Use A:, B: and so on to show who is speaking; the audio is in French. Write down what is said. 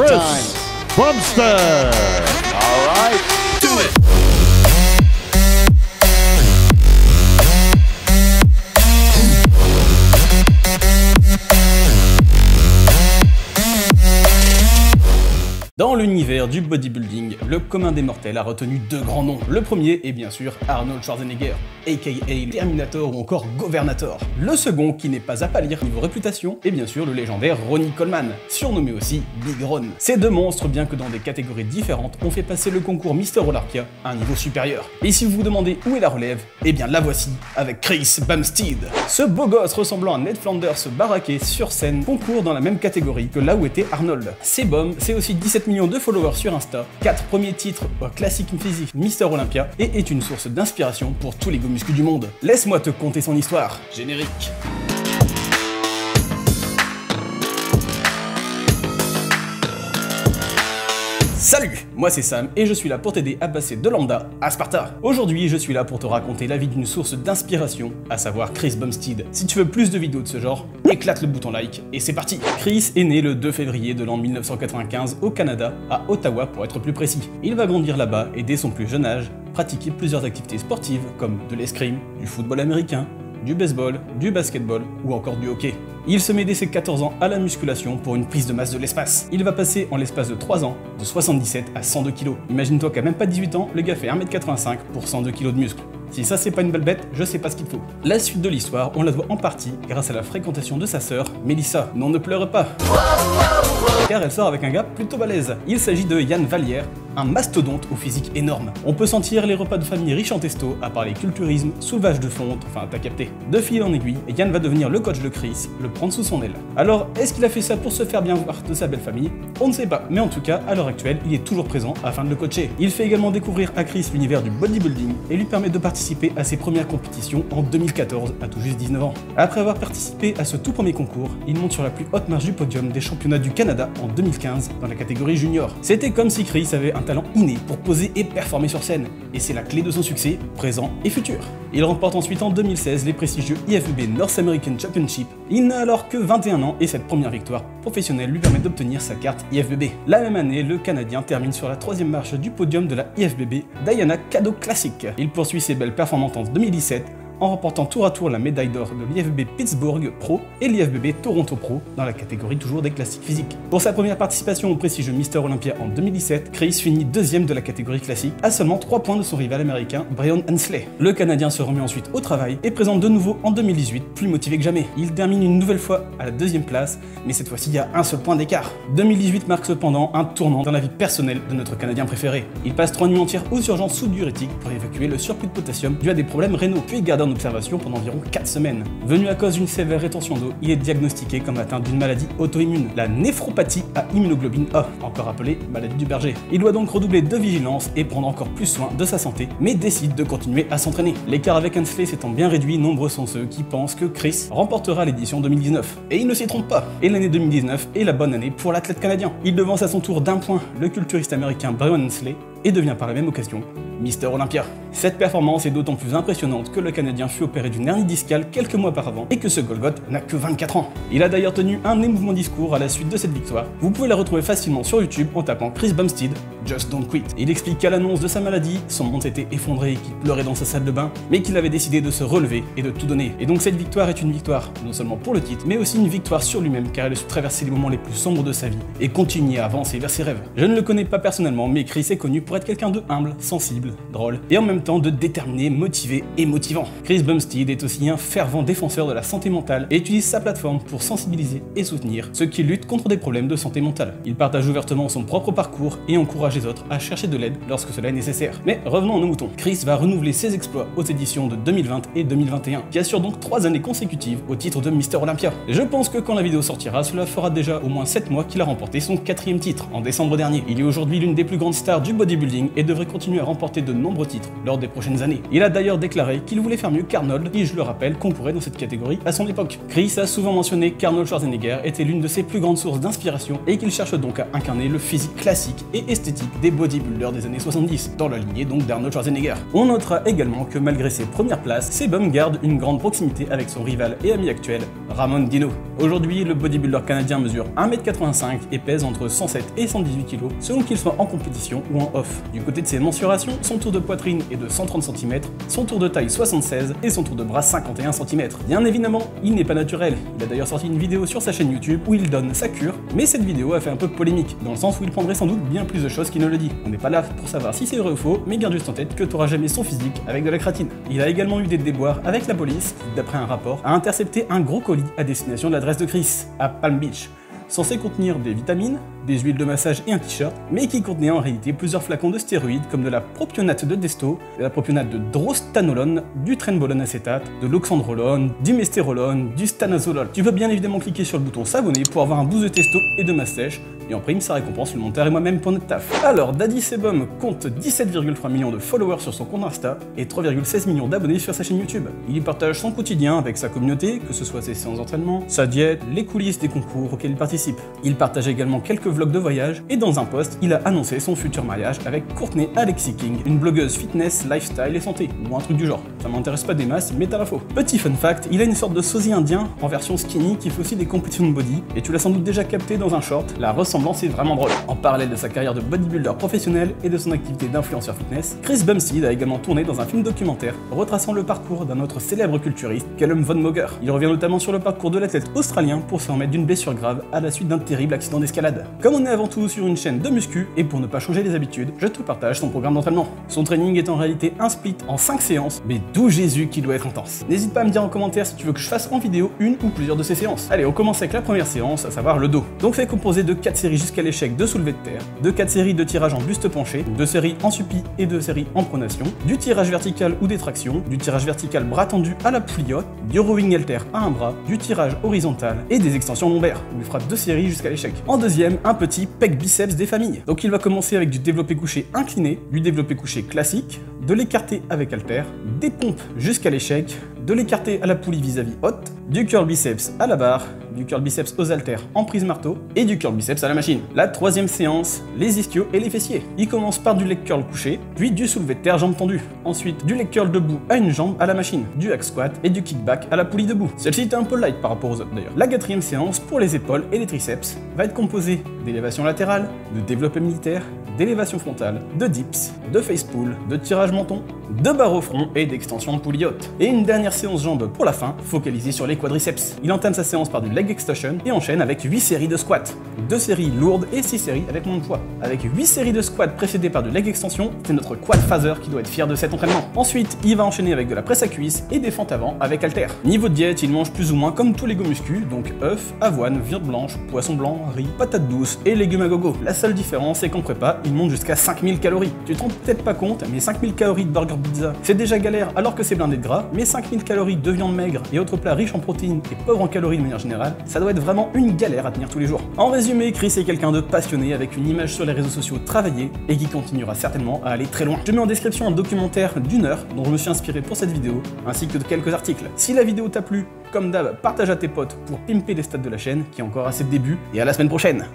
A: Chris Bumstead.
B: All right, do it.
C: Dans l'univers du bodybuilding, le commun des mortels a retenu deux grands noms. Le premier est bien sûr Arnold Schwarzenegger, aka Terminator ou encore Governator. Le second, qui n'est pas à pâlir niveau réputation, est bien sûr le légendaire Ronnie Coleman, surnommé aussi Big Ron. Ces deux monstres, bien que dans des catégories différentes, ont fait passer le concours Mister Olympia à un niveau supérieur. Et si vous vous demandez où est la relève, eh bien la voici, avec Chris Bumstead. Ce beau gosse ressemblant à Ned Flanders baraqué sur scène concourt dans la même catégorie que là où était Arnold. C'est Bum, c'est aussi 17 millions de followers sur Insta, 4 premiers titres au classique physique Mister Olympia et est une source d'inspiration pour tous les go muscu du monde. Laisse-moi te conter son histoire. Générique. Salut, moi c'est Sam et je suis là pour t'aider à passer de lambda à Sparta. Aujourd'hui, je suis là pour te raconter la vie d'une source d'inspiration, à savoir Chris Bumstead. Si tu veux plus de vidéos de ce genre, éclate le bouton like et c'est parti. Chris est né le 2 février de l'an 1995 au Canada, à Ottawa pour être plus précis. Il va grandir là-bas et dès son plus jeune âge, pratiquer plusieurs activités sportives comme de l'escrime, du football américain, du baseball, du basketball ou encore du hockey. Il se met dès ses 14 ans à la musculation pour une prise de masse de l'espace. Il va passer en l'espace de 3 ans de 77 à 102 kg. Imagine-toi qu'à même pas 18 ans, le gars fait 1m85 pour 102 kg de muscles. Si ça c'est pas une belle bête, je sais pas ce qu'il faut. La suite de l'histoire, on la doit en partie grâce à la fréquentation de sa sœur, Melissa. Non, ne pleure pas, car elle sort avec un gars plutôt balèze. Il s'agit de Yann Vallière, un mastodonte au physique énorme. On peut sentir les repas de famille riches en testo à parler culturisme, soulevage de fonte, enfin t'as capté. De fil en aiguille, Yann va devenir le coach de Chris, le prendre sous son aile. Alors, est-ce qu'il a fait ça pour se faire bien voir de sa belle famille? On ne sait pas, mais en tout cas, à l'heure actuelle, il est toujours présent afin de le coacher. Il fait également découvrir à Chris l'univers du bodybuilding et lui permet de participer à ses premières compétitions en 2014, à tout juste 19 ans. Après avoir participé à ce tout premier concours, il monte sur la plus haute marche du podium des championnats du Canada en 2015 dans la catégorie junior. C'était comme si Chris avait un talent inné pour poser et performer sur scène, et c'est la clé de son succès, présent et futur. Il remporte ensuite en 2016 les prestigieux IFBB North American Championship. Il n'a alors que 21 ans et cette première victoire professionnelle lui permet d'obtenir sa carte IFBB. La même année, le Canadien termine sur la 3e marche du podium de la IFBB Diana Cadeau Classic. Il poursuit ses belles performances en 2017 en remportant tour à tour la médaille d'or de l'IFBB Pittsburgh Pro et l'IFBB Toronto Pro dans la catégorie toujours des classiques physiques. Pour sa première participation au prestigieux Mister Olympia en 2017, Chris finit 2e de la catégorie classique à seulement 3 points de son rival américain Brian Hensley. Le Canadien se remet ensuite au travail et présente de nouveau en 2018, plus motivé que jamais. Il termine une nouvelle fois à la 2e place, mais cette fois-ci il y a un seul point d'écart. 2018 marque cependant un tournant dans la vie personnelle de notre Canadien préféré. Il passe 3 nuits entières aux urgences sous diurétique pour évacuer le surplus de potassium dû à des problèmes rénaux, puis garder en observation pendant environ 4 semaines. Venu à cause d'une sévère rétention d'eau, il est diagnostiqué comme atteint d'une maladie auto-immune, la néphropathie à immunoglobine A, encore appelée maladie du berger. Il doit donc redoubler de vigilance et prendre encore plus soin de sa santé, mais décide de continuer à s'entraîner. L'écart avec Hensley s'étant bien réduit, nombreux sont ceux qui pensent que Chris remportera l'édition 2019. Et il ne s'y trompe pas. Et l'année 2019 est la bonne année pour l'athlète canadien. Il devance à son tour d'1 point le culturiste américain Brian Hensley et devient par la même occasion Mister Olympia. Cette performance est d'autant plus impressionnante que le Canadien fut opéré d'une hernie discale quelques mois auparavant et que ce Golgoth n'a que 24 ans. Il a d'ailleurs tenu un émouvant discours à la suite de cette victoire. Vous pouvez la retrouver facilement sur YouTube en tapant Chris Bumstead, Just Don't Quit. Il explique qu'à l'annonce de sa maladie, son monde s'était effondré et qu'il pleurait dans sa salle de bain, mais qu'il avait décidé de se relever et de tout donner. Et donc cette victoire est une victoire, non seulement pour le titre, mais aussi une victoire sur lui-même car il a su traverser les moments les plus sombres de sa vie et continuer à avancer vers ses rêves. Je ne le connais pas personnellement, mais Chris est connu pour être quelqu'un de humble, sensible, drôle et en même temps de déterminé, motivé et motivant. Chris Bumstead est aussi un fervent défenseur de la santé mentale et utilise sa plateforme pour sensibiliser et soutenir ceux qui luttent contre des problèmes de santé mentale. Il partage ouvertement son propre parcours et encourage les autres à chercher de l'aide lorsque cela est nécessaire. Mais revenons à nos moutons. Chris va renouveler ses exploits aux éditions de 2020 et 2021, qui assurent donc 3 années consécutives au titre de Mister Olympia. Je pense que quand la vidéo sortira, cela fera déjà au moins 7 mois qu'il a remporté son 4e titre, en décembre dernier. Il est aujourd'hui l'une des plus grandes stars du bodybuilding et devrait continuer à remporter de nombreux titres lors des prochaines années. Il a d'ailleurs déclaré qu'il voulait faire mieux qu'Arnold, qui, je le rappelle, concourait dans cette catégorie à son époque. Chris a souvent mentionné qu'Arnold Schwarzenegger était l'une de ses plus grandes sources d'inspiration et qu'il cherche donc à incarner le physique classique et esthétique des bodybuilders des années 70, dans la lignée donc d'Arnold Schwarzenegger. On notera également que malgré ses premières places, Sebum garde une grande proximité avec son rival et ami actuel, Ramon Dino. Aujourd'hui, le bodybuilder canadien mesure 1m85 et pèse entre 107 et 118 kg, selon qu'il soit en compétition ou en off. Du côté de ses mensurations, son tour de poitrine est de 130 cm, son tour de taille 76 et son tour de bras 51 cm. Bien évidemment, il n'est pas naturel. Il a d'ailleurs sorti une vidéo sur sa chaîne YouTube où il donne sa cure, mais cette vidéo a fait un peu polémique, dans le sens où il prendrait sans doute bien plus de choses qu'il ne le dit. On n'est pas là pour savoir si c'est vrai ou faux, mais garde juste en tête que tu n'auras jamais son physique avec de la créatine. Il a également eu des déboires avec la police, qui, d'après un rapport, a intercepté un gros colis à destination de l'adresse de Chris, à Palm Beach, censé contenir des vitamines, des huiles de massage et un t-shirt, mais qui contenait en réalité plusieurs flacons de stéroïdes comme de la propionate de desto, de la propionate de drostanolone, du trenbolone acétate, de l'oxandrolone, du mestérolone, du stanazolol. Tu peux bien évidemment cliquer sur le bouton s'abonner pour avoir un boost de testo et de masse sèche, et en prime ça récompense le monteur et moi-même pour notre taf. Alors, Daddy Sebum compte 17,3 millions de followers sur son compte Insta et 3,16 millions d'abonnés sur sa chaîne YouTube. Il y partage son quotidien avec sa communauté, que ce soit ses séances d'entraînement, sa diète, les coulisses des concours auxquels il participe. Il partage également quelques vlogs de voyage, et dans un post, il a annoncé son futur mariage avec Courtney Alexis King, une blogueuse fitness, lifestyle et santé, ou un truc du genre. Ça m'intéresse pas des masses, mais t'as l'info. Petit fun fact, il a une sorte de sosie indien en version skinny qui fait aussi des compétitions de body, et tu l'as sans doute déjà capté dans un short, la ressemblance est vraiment drôle. En parallèle de sa carrière de bodybuilder professionnel et de son activité d'influenceur fitness, Chris Bumstead a également tourné dans un film documentaire retraçant le parcours d'un autre célèbre culturiste, Callum Von Moger. Il revient notamment sur le parcours de l'athlète australien pour se remettre d'une blessure grave à la suite d'un terrible accident d'escalade. Comme on est avant tout sur une chaîne de muscu, et pour ne pas changer les habitudes, je te partage son programme d'entraînement. Son training est en réalité un split en 5 séances, mais d'où Jésus qui doit être intense. N'hésite pas à me dire en commentaire si tu veux que je fasse en vidéo une ou plusieurs de ces séances. Allez, on commence avec la première séance, à savoir le dos. Donc c'est composé de 4 séries jusqu'à l'échec de soulevé de terre, de 4 séries de tirage en buste penché, 2 séries en suppi et 2 séries en pronation, du tirage vertical ou des tractions, du tirage vertical bras tendu à la poulie haute, du rowing halter à un bras, du tirage horizontal et des extensions lombaires, où il fera 2 séries jusqu'à l'échec. En deuxième, un petit pec biceps des familles. Donc il va commencer avec du développé couché incliné, du développé couché classique, de l'écarté avec halter, des pompes jusqu'à l'échec, de l'écarté à la poulie vis-à-vis haute, du curl biceps à la barre, du curl biceps aux haltères en prise marteau et du curl biceps à la machine. La troisième séance, les ischios et les fessiers. Il commence par du leg curl couché, puis du soulevé de terre jambes tendues. Ensuite, du leg curl debout à une jambe à la machine, du hack squat et du kickback à la poulie debout. Celle-ci était un peu light par rapport aux autres d'ailleurs. La quatrième séance pour les épaules et les triceps va être composée d'élévation latérale, de développé militaire, d'élévation frontale, de dips, de face pull, de tirage menton, de barre au front et d'extension de poulie haute. Et une dernière séance jambes pour la fin, focalisée sur les quadriceps. Il entame sa séance par du leg extension et enchaîne avec 8 séries de squats. 2 séries lourdes et 6 séries avec moins de poids. Avec 8 séries de squats précédées par du leg extension, c'est notre quad phaser qui doit être fier de cet entraînement. Ensuite, il va enchaîner avec de la presse à cuisse et des fentes avant avec halter. Niveau de diète, il mange plus ou moins comme tous les go muscu, donc œufs, avoine, viande blanche, poisson blanc, riz, patates douces et légumes à gogo. La seule différence, c'est qu'en prépa, il monte jusqu'à 5000 calories. Tu te rends peut-être pas compte, mais 5000 calories de burger pizza, c'est déjà galère alors que c'est blindé de gras, mais 5000 calories de viande maigre et autres plats riches en protéines et pauvres en calories de manière générale, ça doit être vraiment une galère à tenir tous les jours. En résumé, Chris est quelqu'un de passionné avec une image sur les réseaux sociaux travaillée et qui continuera certainement à aller très loin. Je mets en description un documentaire d'1 heure dont je me suis inspiré pour cette vidéo, ainsi que de quelques articles. Si la vidéo t'a plu, comme d'hab, partage à tes potes pour pimper les stats de la chaîne, qui est encore à ses débuts, et à la semaine prochaine.